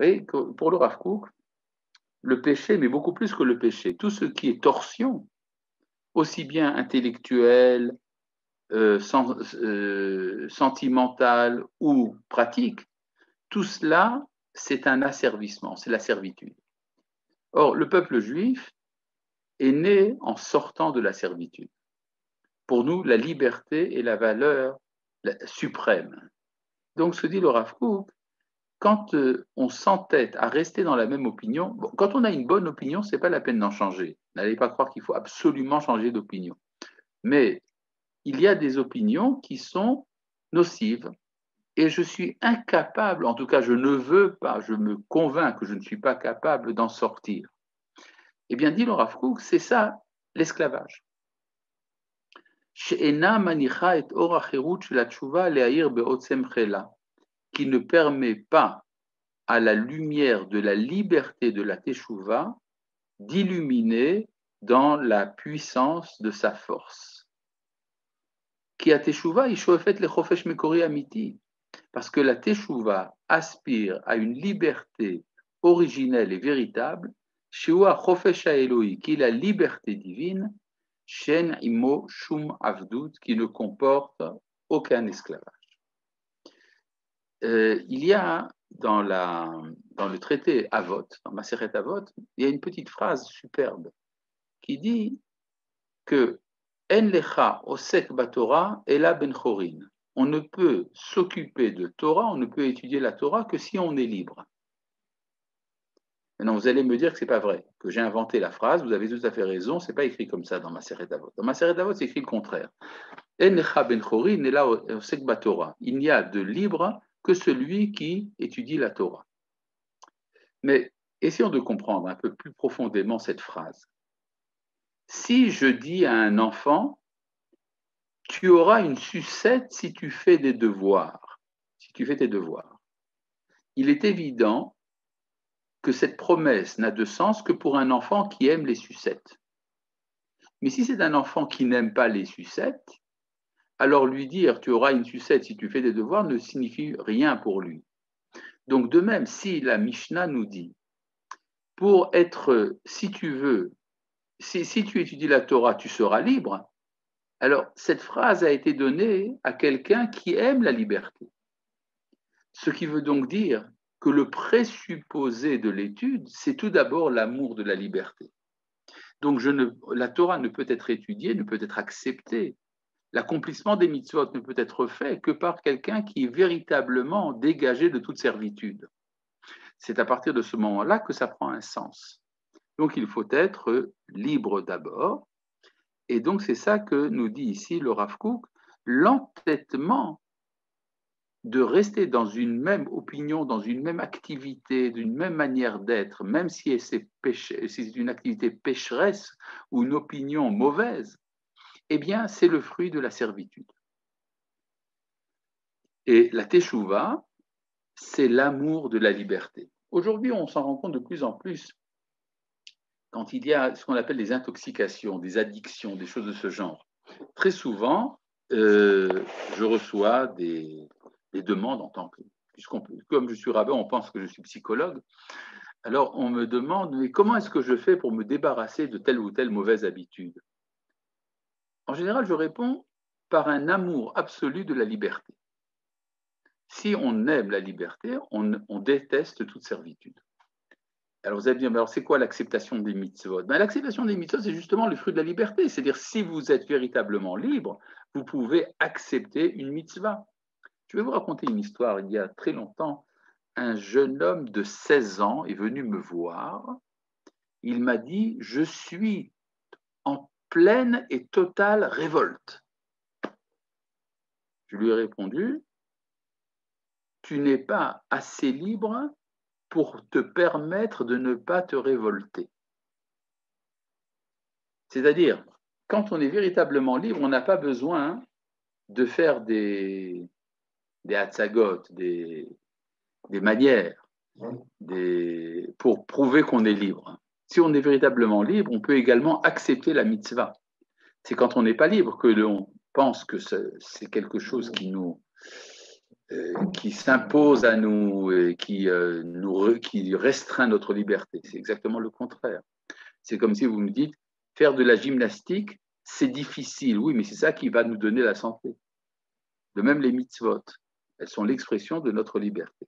voyez, pour le Rav Kook, le péché, mais beaucoup plus que le péché, tout ce qui est torsion, aussi bien intellectuelle, sentimentale ou pratique, tout cela, c'est un asservissement, c'est la servitude. Or, le peuple juif est né en sortant de la servitude. Pour nous, la liberté est la valeur suprême. Donc, se dit le Rav Kook, quand on s'entête à rester dans la même opinion, bon, quand on a une bonne opinion, ce n'est pas la peine d'en changer. N'allez pas croire qu'il faut absolument changer d'opinion. Mais il y a des opinions qui sont nocives. Et je suis incapable, en tout cas je ne veux pas, je me convainc que je ne suis pas capable d'en sortir. Eh bien, dit le Rav Kook, c'est ça l'esclavage. Qui ne permet pas à la lumière de la liberté de la Teshuvah d'illuminer dans la puissance de sa force. Qui a Teshuvah, il fait le chofesh mekori amiti. Parce que la Teshuvah aspire à une liberté originelle et véritable, Shua chofesh Elohim, qui est la liberté divine, Shen imo shum avdut, qui ne comporte aucun esclavage. Il y a dans le traité Avot, dans Maseret Avot, il y a une petite phrase superbe qui dit que En lecha osek batorah ela ben chorin. On ne peut s'occuper de Torah, on ne peut étudier la Torah que si on est libre. Maintenant, vous allez me dire que ce n'est pas vrai, que j'ai inventé la phrase, vous avez tout à fait raison, ce n'est pas écrit comme ça dans Maseret Avot. Dans Maseret Avot, c'est écrit le contraire. En lecha ben chorin ela osek batorah. Il n'y a de libre que celui qui étudie la Torah. Mais essayons de comprendre un peu plus profondément cette phrase. Si je dis à un enfant, tu auras une sucette si tu fais des devoirs, si tu fais tes devoirs, il est évident que cette promesse n'a de sens que pour un enfant qui aime les sucettes. Mais si c'est un enfant qui n'aime pas les sucettes, alors lui dire tu auras une sucette si tu fais des devoirs ne signifie rien pour lui. Donc de même, si la Mishnah nous dit, pour être, si tu veux, si tu étudies la Torah, tu seras libre, alors cette phrase a été donnée à quelqu'un qui aime la liberté. Ce qui veut donc dire que le présupposé de l'étude, c'est tout d'abord l'amour de la liberté. Donc la Torah ne peut être étudiée, ne peut être acceptée. L'accomplissement des mitzvot ne peut être fait que par quelqu'un qui est véritablement dégagé de toute servitude. C'est à partir de ce moment-là que ça prend un sens. Donc il faut être libre d'abord. Et donc c'est ça que nous dit ici le Rav Kook, l'entêtement de rester dans une même opinion, dans une même activité, d'une même manière d'être, même si c'est une activité pécheresse ou une opinion mauvaise, eh bien, c'est le fruit de la servitude. Et la Teshuvah, c'est l'amour de la liberté. Aujourd'hui, on s'en rend compte de plus en plus quand il y a ce qu'on appelle des intoxications, des addictions, des choses de ce genre. Très souvent, je reçois des demandes en tant que, comme je suis rabbin, on pense que je suis psychologue. Alors on me demande, mais comment est-ce que je fais pour me débarrasser de telle ou telle mauvaise habitude? En général, je réponds par un amour absolu de la liberté. Si on aime la liberté, on déteste toute servitude. Alors vous allez me dire, mais alors c'est quoi l'acceptation des mitzvot? L'acceptation des mitzvot, c'est justement le fruit de la liberté. C'est-à-dire, si vous êtes véritablement libre, vous pouvez accepter une mitzvah. Je vais vous raconter une histoire. Il y a très longtemps, un jeune homme de 16 ans est venu me voir. Il m'a dit, je suis en pleine et totale révolte. Je lui ai répondu, tu n'es pas assez libre pour te permettre de ne pas te révolter. C'est-à-dire, quand on est véritablement libre, on n'a pas besoin de faire des hatzagot, des manières, pour prouver qu'on est libre. Si on est véritablement libre, on peut également accepter la mitzvah. C'est quand on n'est pas libre que l'on pense que c'est quelque chose qui nous qui s'impose à nous et qui restreint notre liberté. C'est exactement le contraire. C'est comme si vous me dites, faire de la gymnastique, c'est difficile. Oui, mais c'est ça qui va nous donner la santé. De même, les mitzvot, elles sont l'expression de notre liberté.